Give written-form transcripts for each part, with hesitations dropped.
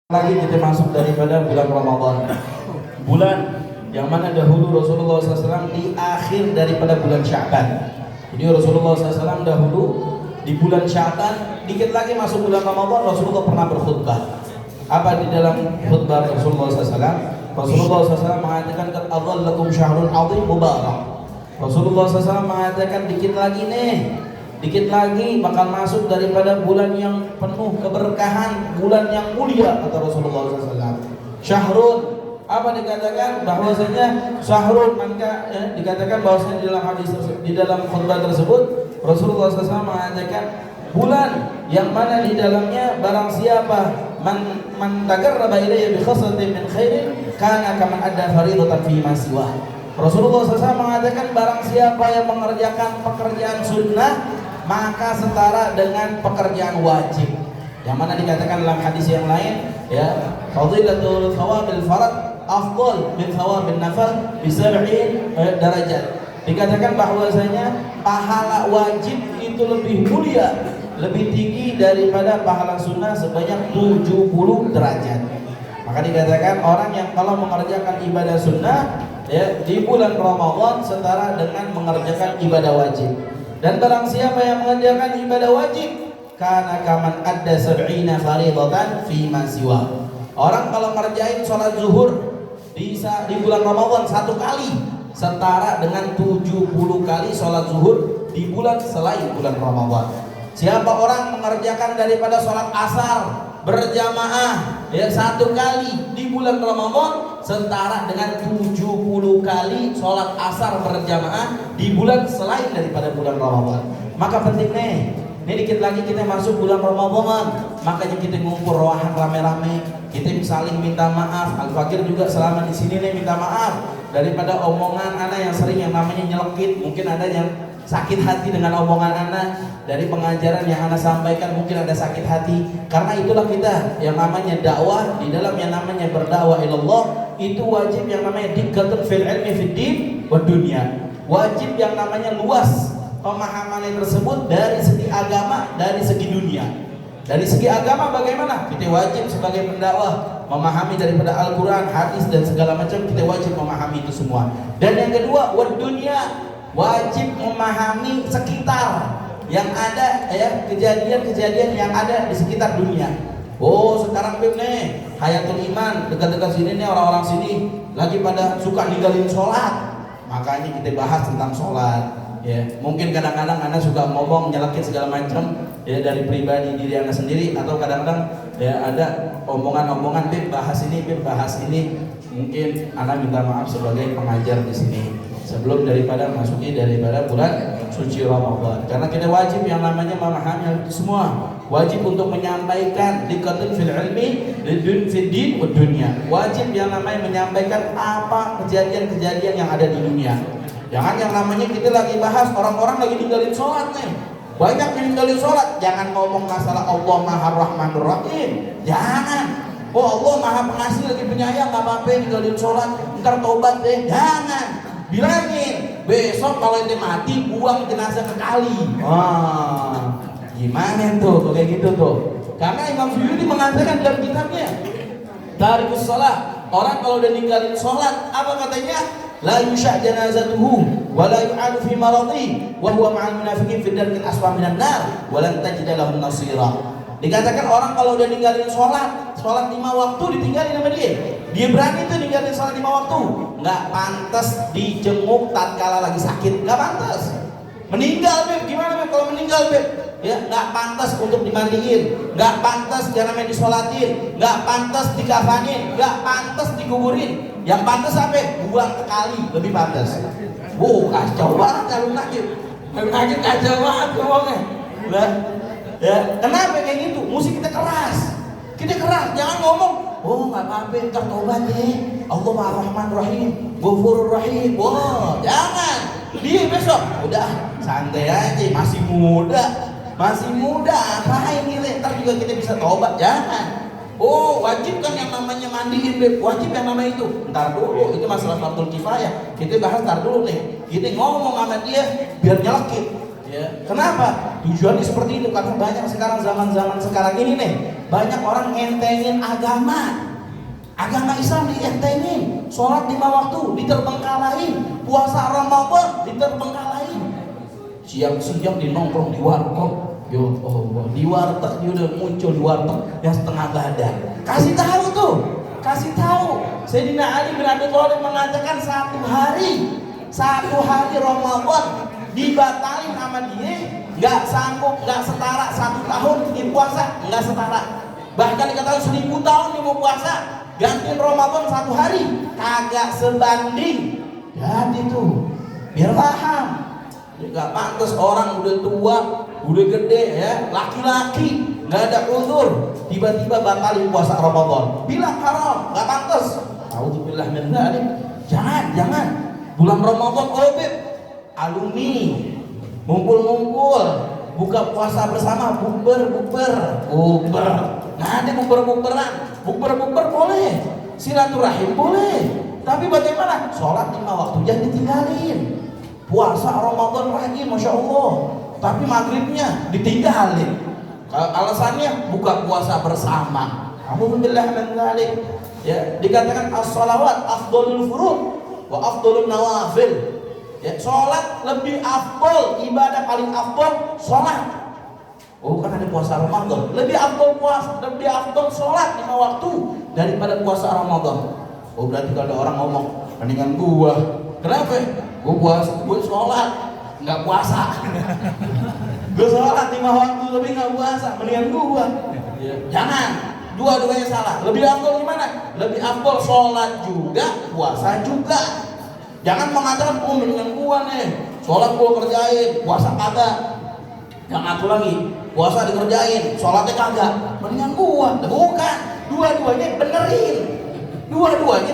Lagi kita masuk daripada bulan Ramadan, bulan yang mana dahulu Rasulullah SAW di akhir daripada bulan Sya'ban. Jadi Rasulullah SAW dahulu di bulan Sya'ban, dikit lagi masuk bulan Ramadan. Rasulullah pernah berkhutbah. Apa di dalam khutbah Rasulullah SAW? Rasulullah SAW mengatakan, "Qad adhallakum syahrun 'azim mubarak." Rasulullah SAW mengatakan, dikit lagi bakal masuk daripada bulan yang penuh keberkahan, bulan yang mulia, kata Rasulullah SAW. Syahrun, apa dikatakan? Bahwasanya syahrun, maka dikatakan bahwasanya di dalam hadis, di dalam khutbah tersebut Rasulullah SAW mengatakan bulan yang mana di dalamnya barang siapa man tagarraba ilayya bi khaslatin min khairin kana kaman adda fariidatan fi ma siwa. Rasulullah SAW mengatakan barang siapa yang mengerjakan pekerjaan sunnah maka setara dengan pekerjaan wajib. Yang mana dikatakan dalam hadis yang lain, ya, fadilatul thawabil farad afdal min thawabil nafil bi 70 derajat. Dikatakan bahwasanya pahala wajib itu lebih mulia, lebih tinggi daripada pahala sunnah sebanyak 70 derajat. Maka dikatakan orang yang kalau mengerjakan ibadah sunnah, ya, di bulan Ramadan setara dengan mengerjakan ibadah wajib. Dan barang siapa yang mengerjakan ibadah wajib, kana kaman adda 70 fariidatan fi ma siwa. Orang kalau ngerjain sholat zuhur di bulan Ramadan satu kali setara dengan 70 kali sholat zuhur di bulan selain bulan Ramadan. Siapa orang mengerjakan daripada sholat asar berjamaah, ya, satu kali di bulan Ramadan setara dengan 70 kali sholat asar berjamaah di bulan selain daripada bulan Ramadan. Maka penting nih, ini dikit lagi kita masuk bulan Ramadan, makanya kita ngumpul rohan rame-rame, kita saling minta maaf. Al-Fakir juga selama di sini nih minta maaf daripada omongan anak yang sering yang namanya nyelekit. Mungkin ada yang sakit hati dengan omongan anak, dari pengajaran yang anak sampaikan mungkin ada sakit hati. Karena itulah kita yang namanya dakwah, di dalam yang namanya berdakwah ilallah itu wajib yang namanya diqqatun fil ilmi fid din wa dunya. Wajib yang namanya luas pemahaman tersebut dari segi agama, dari segi dunia. Dari segi agama bagaimana? Kita wajib sebagai pendakwah memahami daripada Al-Quran, hadis dan segala macam, kita wajib memahami itu semua. Dan yang kedua, wa dunya, wajib memahami sekitar yang ada, ya, kejadian-kejadian yang ada di sekitar dunia. Oh, sekarang Bib nih, Hayatul Iman dekat-dekat sini nih, orang-orang sini lagi pada suka ninggalin sholat. Makanya kita bahas tentang sholat. Ya, mungkin kadang-kadang Anda suka ngomong nyelekit segala macam, ya, dari pribadi diri Anda sendiri, atau kadang-kadang ya ada omongan-omongan Bib bahas ini, Bib bahas ini. Mungkin Anda minta maaf sebagai pengajar di sini sebelum daripada masuki daripada bulan suci Ramadan. Karena kita wajib yang namanya memahami itu semua. Wajib untuk menyampaikan diqqatun fil ilmi fid din wa dunya. Wajib yang namanya menyampaikan apa kejadian-kejadian yang ada di dunia. Jangan yang namanya kita lagi bahas orang-orang lagi ninggalin sholat nih. Banyak yang ninggalin sholat. Jangan ngomong masalah Allah Maha Rahmanur Rahim. Jangan. Oh, Allah Maha Pengasih lagi penyayang, gak apa-apa ninggalin sholat, ntar tobat deh. Jangan. Bilangin, besok kalau ente mati buang jenazah ke kali. Wah, gimana tuh kayak gitu tuh? Karena Imam Suyuti mengatakan dalam kitabnya Tarikus Shalah, orang kalau udah ninggalin sholat, apa katanya? La yusha' janazatuhu wa la yu'adu fi maradi wa huwa ma'al munafiqin fi darkil aswa minan nar wa lan tajida lahum nasira. Dikatakan orang kalau udah ninggalin sholat 5 waktu ditinggalin sama dia berani tuh ninggalin sholat 5 waktu. Nggak pantas dijenguk tatkala lagi sakit, nggak pantas. Meninggal Beb, gimana Beb kalau meninggal Beb? Ya, nggak pantas untuk dimandiin, nggak pantas jangan main disolatin, nggak pantas dikafanin, nggak pantas dikuburin. Yang pantas apa? Buang ke kali, lebih pantas. Kacau banget kalau nakit kacau banget ngomongnya. Lah, ya, kenapa kayak gitu? Musik kita keras, jangan ngomong, oh nggak apa-apa, ntar tobat deh, Allah Maha Rahman Rahim, Ghafurur Rahim. Wah, jangan. Dia besok udah santai aja, masih muda, apain kita? Ntar juga kita bisa tobat. Jangan. Oh, wajib kan yang namanya mandiin Beb, wajib yang namanya itu. Ntar dulu, itu masalah fardhu kifayah. Kita bahas ntar dulu nih. Kita ngomong sama dia biar nyelekit. Ya. Kenapa? Tujuannya seperti itu karena banyak sekarang zaman-zaman sekarang ini nih banyak orang ngentengin agama. Agama Islam dientengin, sholat 5 waktu diterbengkalain, puasa Ramadan diterbengkalain. Siang-siang di nongkrong di warkop, ya Allah, di warteg dia udah muncul di warteg yang setengah badan. Kasih tahu tuh, kasih tahu. Sayyidina Ali bin Abi Thalib mengatakan satu hari Ramadan dibatalin sama dia, nggak sanggup, nggak setara 1 tahun dia puasa, nggak setara. Bahkan dikatakan 1000 tahun dia mau puasa, gantiin Ramadan 1 hari, kagak sebanding. Jadi tuh, biar paham. Nggak pantas orang udah tua, udah gede ya, laki-laki, nggak ada uzur, tiba-tiba batalin puasa Ramadan, bilang haram, nggak pantas. A'udzubillah min dzalik. Jangan. Bulan Ramadan, beb, alumni, ngumpul-ngumpul, buka puasa bersama, bukber. Nggak ada bukber-bukberan. Bukber boleh, silaturahim boleh. Tapi bagaimana? Sholat 5 waktu jangan ditinggalin. Puasa Ramadan rajin, masya Allah. Tapi maghribnya ditinggalin. Alasannya buka puasa bersama. Alhamdulillah min dzalik. Ya, dikatakan as-shalawat afdhalul furud wa afdhalun nawafil. Ya, sholat lebih afdal, ibadah paling afdal sholat. Oh, kan ada puasa Ramadan. Lebih afdal puasa, lebih afdal sholat 5 waktu daripada puasa Ramadan. Oh, berarti kalau ada orang ngomong, mendingan gua. Kenapa? Gua puasa, gua sholat, nggak puasa. Gua sholat 5 waktu tapi nggak puasa, mendingan gua. Jangan, dua-duanya salah. Lebih afdal gimana? Lebih afdal sholat juga, puasa juga. Jangan mengatakan, oh mendingan gua nih, sholat gua kerjain, puasa kagak. Jangan ngaku lagi, puasa dikerjain, sholatnya kagak, mendingan gua. Bukan, dua-duanya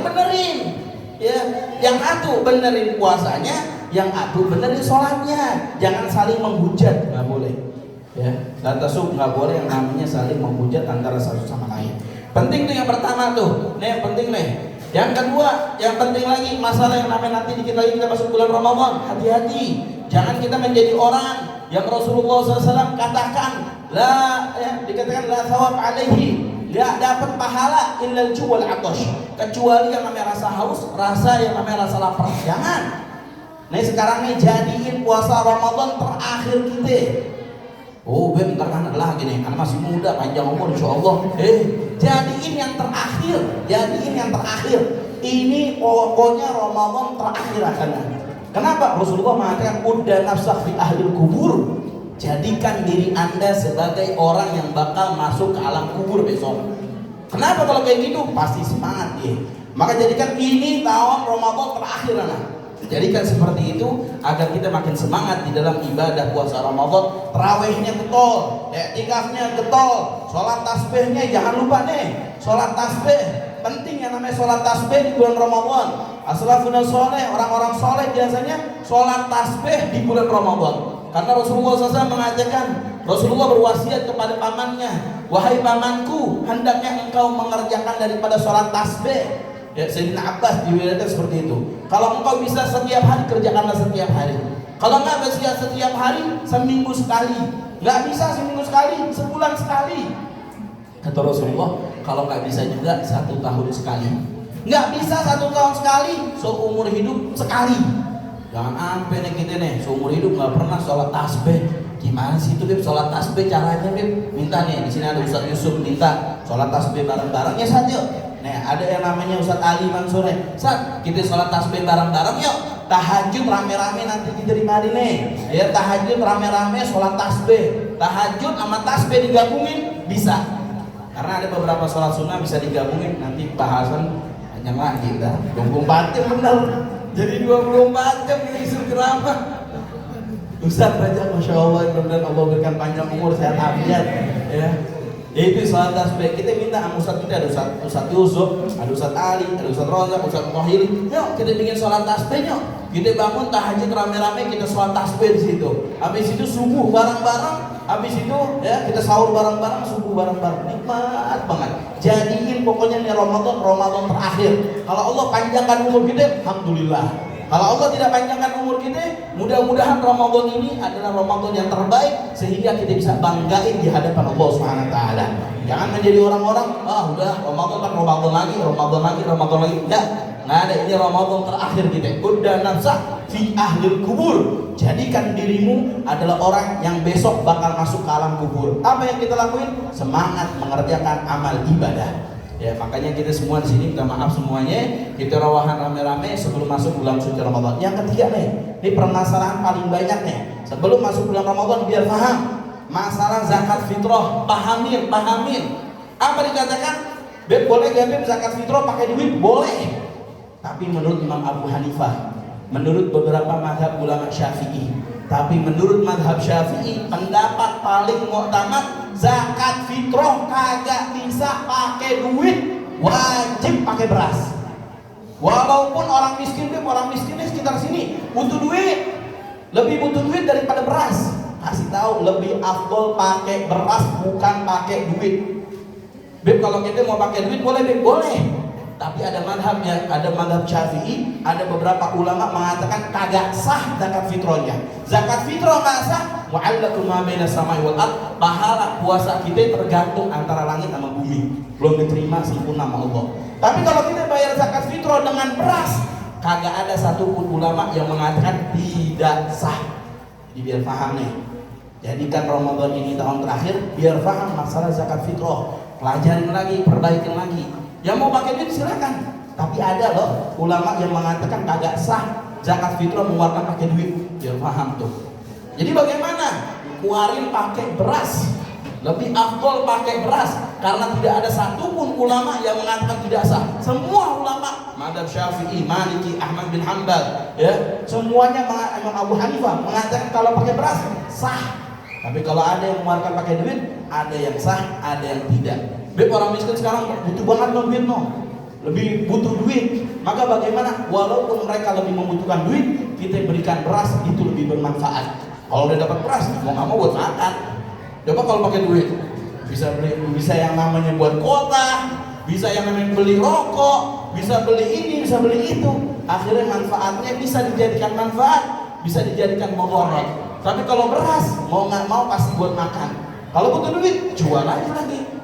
benerin. Ya, yang atu benerin puasanya, yang atu benerin sholatnya. Jangan saling menghujat, nggak boleh. Ya, dan tasuk nggak boleh yang namanya saling menghujat antara satu sama lain. Penting tuh yang pertama tuh, nih yang penting nih. Yang kedua, yang penting lagi masalah yang namanya nanti dikit lagi kita masuk bulan Ramadan. Hati-hati, jangan kita menjadi orang yang Rasulullah SAW katakan dikatakan la thawab alaihi, tidak dapat pahala illal ju' wal 'atash, kecuali yang namanya rasa haus, rasa yang namanya rasa lapar. Jangan. Nih sekarang nih jadiin puasa Ramadan terakhir kita. Oh, bentar kan ada lagi nih, karena masih muda, panjang umur insyaallah. Jadiin yang terakhir. Ini pokoknya Ramadan terakhir akan. Kenapa? Rasulullah mengatakan udda nafsah fi ahlil kubur. Jadikan diri Anda sebagai orang yang bakal masuk ke alam kubur besok. Kenapa kalau kayak gitu? Pasti semangat dia. Maka jadikan ini tahun Ramadan terakhir anak. Jadikan seperti itu agar kita makin semangat di dalam ibadah puasa Ramadan. Tarawihnya getol, i'tikafnya getol, sholat tasbihnya jangan lupa nih. Sholat tasbih penting, yang namanya sholat tasbih di bulan Ramadan. As-salafun saleh, orang-orang soleh biasanya sholat tasbih di bulan Ramadan. Karena Rasulullah SAW mengatakan, Rasulullah berwasiat kepada pamannya, wahai pamanku, hendaknya engkau mengerjakan daripada sholat tasbih. Ya, Sayyidina Abbas diriwayatkan seperti itu. Kalau engkau bisa setiap hari, kerjakanlah setiap hari. Kalau enggak bisa setiap hari, seminggu sekali. Enggak bisa seminggu sekali, sebulan sekali. Kata Rasulullah, kalau enggak bisa juga 1 tahun sekali. Enggak bisa 1 tahun sekali, seumur hidup sekali. Jangan sampai nih kita nih seumur hidup enggak pernah sholat tasbih. Gimana sih itu, Beb? Sholat tasbih caranya, Beb? Minta nih, di sini ada Ustaz Yusuf minta sholat tasbih bareng-bareng ya saja. Nah, ada yang namanya Ustaz Ali Mansur. Ustaz, kita sholat tasbih bareng-bareng yuk. Tahajud rame-rame nanti diterima nih. Ya, tahajud rame-rame sholat tasbih. Tahajud sama tasbih digabungin bisa. Karena ada beberapa sholat sunnah bisa digabungin, nanti bahasan panjang lagi dah. 24 jam benar. Jadi 24 jam ini isu ceramah. Ustaz aja, masya Allah, mudah-mudahan Allah berikan panjang umur, sehat afiat. Ya. Yaitu sholat tasbih. Kita minta sama Ustaz kita, ada Ustaz Yusuf, ada Ustaz Ali, ada Ustaz Rozak, Ustaz Muhil. Yuk kita bikin sholat tasbih yuk. Kita bangun tahajud rame-rame, kita sholat tasbih di situ. Habis itu subuh bareng-bareng. Habis itu ya kita sahur bareng-bareng, subuh bareng-bareng. Nikmat banget. Jadiin pokoknya nih Ramadan terakhir. Kalau Allah panjangkan umur kita, alhamdulillah. Kalau Allah tidak panjangkan umur kita, mudah-mudahan Ramadan ini adalah Ramadan yang terbaik sehingga kita bisa banggain di hadapan Allah Subhanahu wa taala. Jangan menjadi orang-orang, udah Ramadan lagi. Enggak ada, ini Ramadan terakhir kita. Udah nafsah fi ahlil kubur. Jadikan dirimu adalah orang yang besok bakal masuk ke alam kubur. Apa yang kita lakuin? Semangat mengerjakan amal ibadah. Ya, makanya kita semua di sini minta maaf semuanya. Kita rawahan rame-rame sebelum masuk bulan suci Ramadan. Yang ketiga nih, ini permasalahan paling banyak nih. Sebelum masuk bulan Ramadan biar paham masalah zakat fitrah, pahamin. Apa dikatakan? Beb, boleh gak Beb zakat fitrah pakai duit? Boleh. Tapi menurut Imam Abu Hanifah, menurut beberapa mazhab ulama Syafi'i, tapi menurut mazhab Syafi'i pendapat paling muktamad, zakat fitrah kagak bisa pakai duit, wajib pakai beras. Walaupun orang miskinnya sekitar sini butuh duit, lebih butuh duit daripada beras. Kasih tahu lebih afdol pakai beras bukan pakai duit. Beb, kalau kita mau pakai duit boleh Beb, boleh. Tapi ada madhabnya, ada madhab Syafi'i, ada beberapa ulama mengatakan kagak sah zakat fitrahnya. Zakat fitrah nggak sah, mu'allaqun ma baina samai wal ard. Pahala puasa kita tergantung antara langit sama bumi, belum diterima sempurna sama Allah. Tapi kalau kita bayar zakat fitrah dengan beras, kagak ada satupun ulama yang mengatakan tidak sah. Jadi biar paham nih, jadikan Ramadan ini tahun terakhir biar paham masalah zakat fitrah, pelajarin lagi, perbaikin lagi. Yang mau pakai duit silakan. Tapi ada loh ulama yang mengatakan kagak sah zakat fitrah mengeluarkan pakai duit. Biar paham tuh. Jadi bagaimana? Keluarin pakai beras. Lebih afdol pakai beras karena tidak ada satupun ulama yang mengatakan tidak sah. Semua ulama, mazhab Syafi'i, Maliki, Ahmad bin Hanbal, ya, semuanya Imam Abu Hanifah mengatakan kalau pakai beras sah. Tapi kalau ada yang mengeluarkan pakai duit, ada yang sah, ada yang tidak. Beb, orang miskin sekarang butuh banget duit lebih butuh duit. Maka bagaimana? Walaupun mereka lebih membutuhkan duit, kita berikan beras, itu lebih bermanfaat. Kalau udah dapat beras, mau nggak mau buat makan. Coba kalau pakai duit, bisa yang namanya buat kota, bisa yang namanya beli rokok, bisa beli ini, bisa beli itu. Akhirnya manfaatnya bisa dijadikan manfaat, bisa dijadikan mudarat. Tapi kalau beras, mau nggak mau pasti buat makan. Kalau butuh duit, jual aja lagi.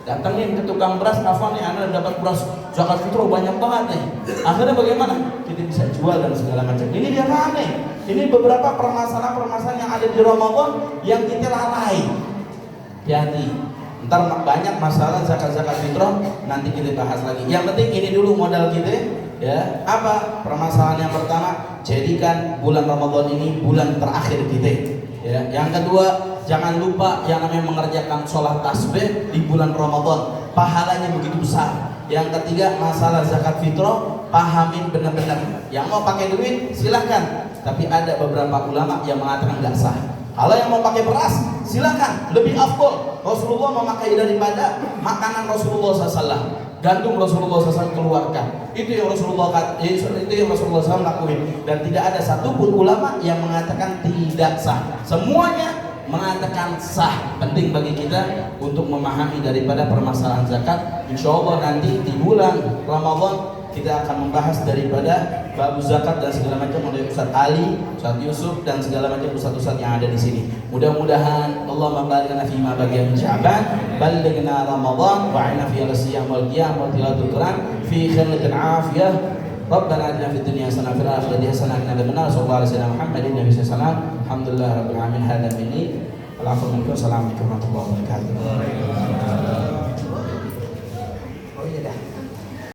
Datangin ke tukang beras, apa nih, Anda dapat beras zakat fitrah banyak banget nih. Akhirnya bagaimana? Kita bisa jual dan segala macam. Ini dia nih. Ini beberapa permasalahan yang ada di Ramadan yang kita lalai. Hati. Ntar banyak masalah zakat fitrah nanti kita bahas lagi. Yang penting ini dulu modal kita, ya. Apa? Permasalahan yang pertama, jadikan bulan Ramadan ini bulan terakhir kita. Ya, yang kedua, jangan lupa yang namanya mengerjakan sholat tasbih di bulan Ramadan, pahalanya begitu besar. Yang ketiga, masalah zakat fitrah, pahamin benar-benar. Yang mau pakai duit silahkan, tapi ada beberapa ulama yang mengatakan nggak sah. Kalau yang mau pakai beras silahkan, lebih afdol. Rasulullah memakai daripada makanan Rasulullah SAW. Gandum Rasulullah SAW keluarkan. Itu yang Rasulullah SAW lakuin. Dan tidak ada satupun ulama yang mengatakan tidak sah. Semuanya mengatakan sah. Penting bagi kita untuk memahami daripada permasalahan zakat. Insya Allah nanti di bulan Ramadan kita akan membahas daripada bab zakat dan segala macam oleh Ustaz Ali, Ustaz Yusuf dan segala macam ustaz-ustaz yang ada di sini. Mudah-mudahan Allah memberikan fi ma baqiya min Sya'ban, ballighna Ramadan wa a'inna fi al-siyam wal qiyam wa tilawatul Quran fi khairin afiyah. Rabbana atina fid dunya hasanah wa fil akhirati hasanah wa qina adzabannar. Sallallahu alaihi wasallam Muhammadin nabi sallallahu alaihi wasallam. Alhamdulillah rabbil alamin. Hadza minni. Assalamualaikum warahmatullahi wabarakatuh. Oh iya dah.